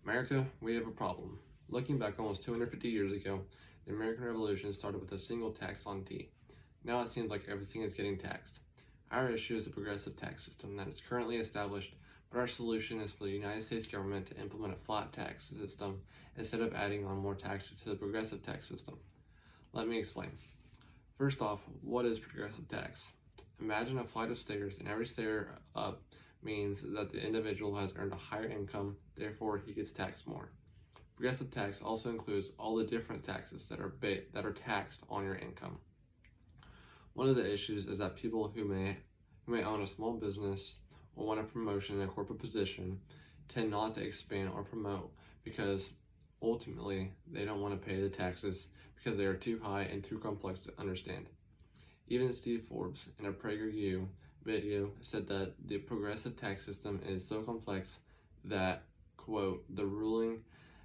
America, we have a problem. Looking back almost 250 years ago, the American Revolution started with a single tax on tea. Now it seems like everything is getting taxed. Our issue is a progressive tax system that is currently established, but our solution is for the United States government to implement a flat tax system instead of adding on more taxes to the progressive tax system. Let me explain. First off, what is progressive tax? Imagine a flight of stairs, and every stair up means that the individual has earned a higher income, therefore he gets taxed more. Progressive tax also includes all the different taxes that are taxed on your income. One of the issues is that people who may own a small business or want a promotion in a corporate position tend not to expand or promote because ultimately they don't want to pay the taxes because they are too high and too complex to understand. Even Steve Forbes in a PragerU video said that the progressive tax system is so complex that, quote, the ruling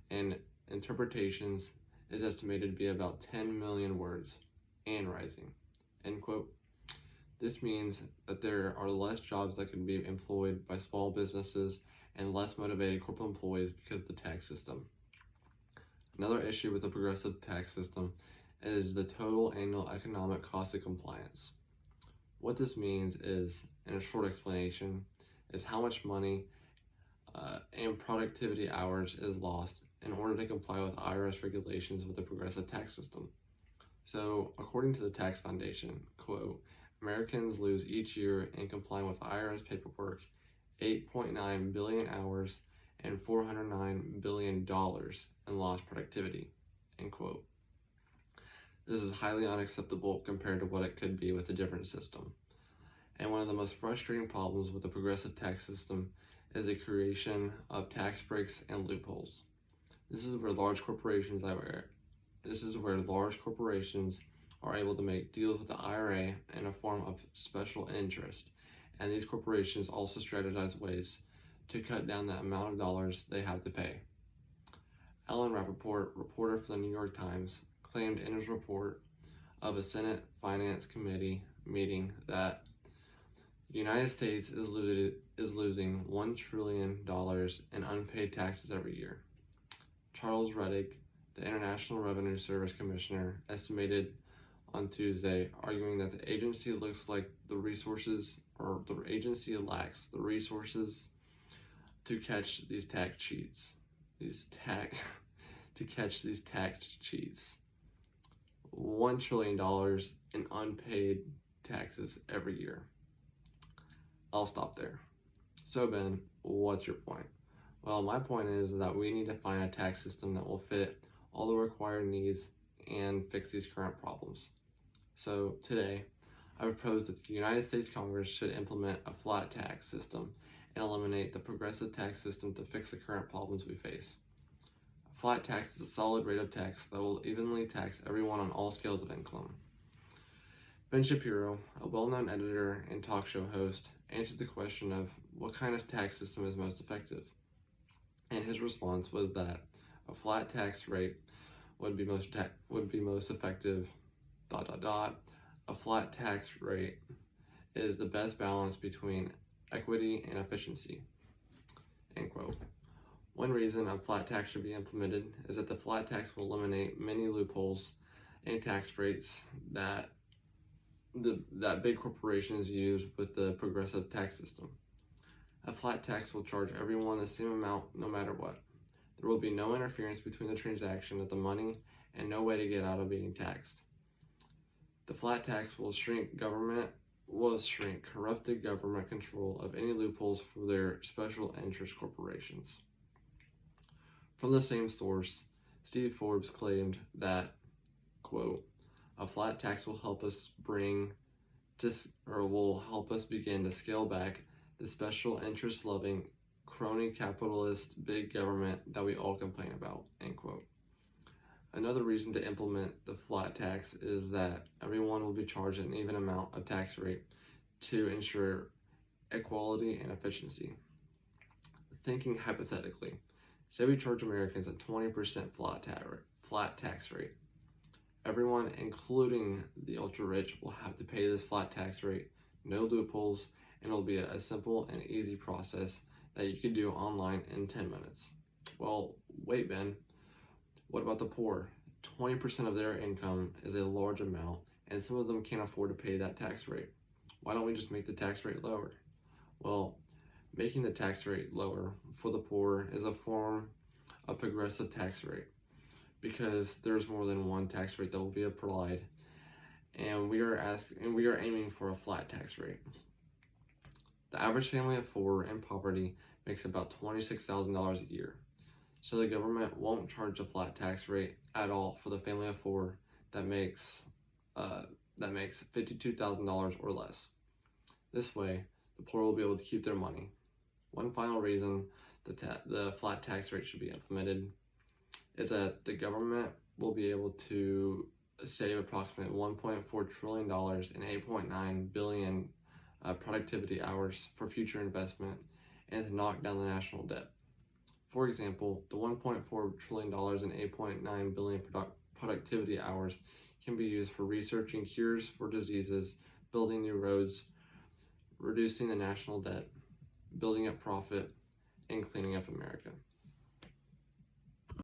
and interpretations is estimated to be about 10 million words and rising, end quote. This means that there are less jobs that can be employed by small businesses and less motivated corporate employees because of the tax system. Another issue with the progressive tax system is the total annual economic cost of compliance. What this means is, in a short explanation, is how much money and productivity hours is lost in order to comply with IRS regulations with the progressive tax system. So, according to the Tax Foundation, quote, Americans lose each year in complying with IRS paperwork 8.9 billion hours and $409 billion in lost productivity, end quote. This is highly unacceptable compared to what it could be with a different system. And one of the most frustrating problems with the progressive tax system is the creation of tax breaks and loopholes. This is where large corporations are able to make deals with the IRA in a form of special interest, and these corporations also strategize ways to cut down the amount of dollars they have to pay. Ellen Rappaport, reporter for the New York Times, claimed in his report of a Senate Finance Committee meeting that the United States is losing $1 trillion in unpaid taxes every year. Charles Rettig, the International Revenue Service Commissioner, estimated on Tuesday, arguing that the agency lacks the resources to catch these tax cheats. $1 trillion in unpaid taxes every year. I'll stop there. So Ben, what's your point? Well, my point is that we need to find a tax system that will fit all the required needs and fix these current problems. So today, I propose that the United States Congress should implement a flat tax system and eliminate the progressive tax system to fix the current problems we face. A flat tax is a solid rate of tax that will evenly tax everyone on all scales of income. Ben Shapiro, a well-known editor and talk show host, answered the question of what kind of tax system is most effective. And his response was that a flat tax rate would be most effective. A flat tax rate is the best balance between equity and efficiency, end quote. One reason a flat tax should be implemented is that the flat tax will eliminate many loopholes and tax rates that big corporations use with the progressive tax system. A flat tax will charge everyone the same amount no matter what. There will be no interference between the transaction of the money and no way to get out of being taxed. The flat tax will shrink corrupted government control of any loopholes for their special interest corporations. From the same source, Steve Forbes claimed that, quote, a flat tax will help us begin to scale back the special interest loving crony capitalist big government that we all complain about, end quote. Another reason to implement the flat tax is that everyone will be charged an even amount of tax rate to ensure equality and efficiency. Thinking hypothetically, say we charge Americans a 20% flat tax rate. Everyone, including the ultra-rich, will have to pay this flat tax rate, no loopholes, and it'll be a simple and easy process that you can do online in 10 minutes. Well, wait, Ben. What about the poor? 20% of their income is a large amount, and some of them can't afford to pay that tax rate. Why don't we just make the tax rate lower? Well, making the tax rate lower for the poor is a form of progressive tax rate because there's more than one tax rate that will be applied, and we are aiming for a flat tax rate. The average family of four in poverty makes about $26,000 a year. So the government won't charge a flat tax rate at all for the family of four that makes $52,000 or less. This way, the poor will be able to keep their money. One final reason the flat tax rate should be implemented is that the government will be able to save approximately $1.4 trillion and 8.9 billion productivity hours for future investment and to knock down the national debt. For example, the $1.4 trillion and 8.9 billion productivity hours can be used for researching cures for diseases, building new roads, reducing the national debt, building up profit, and cleaning up America.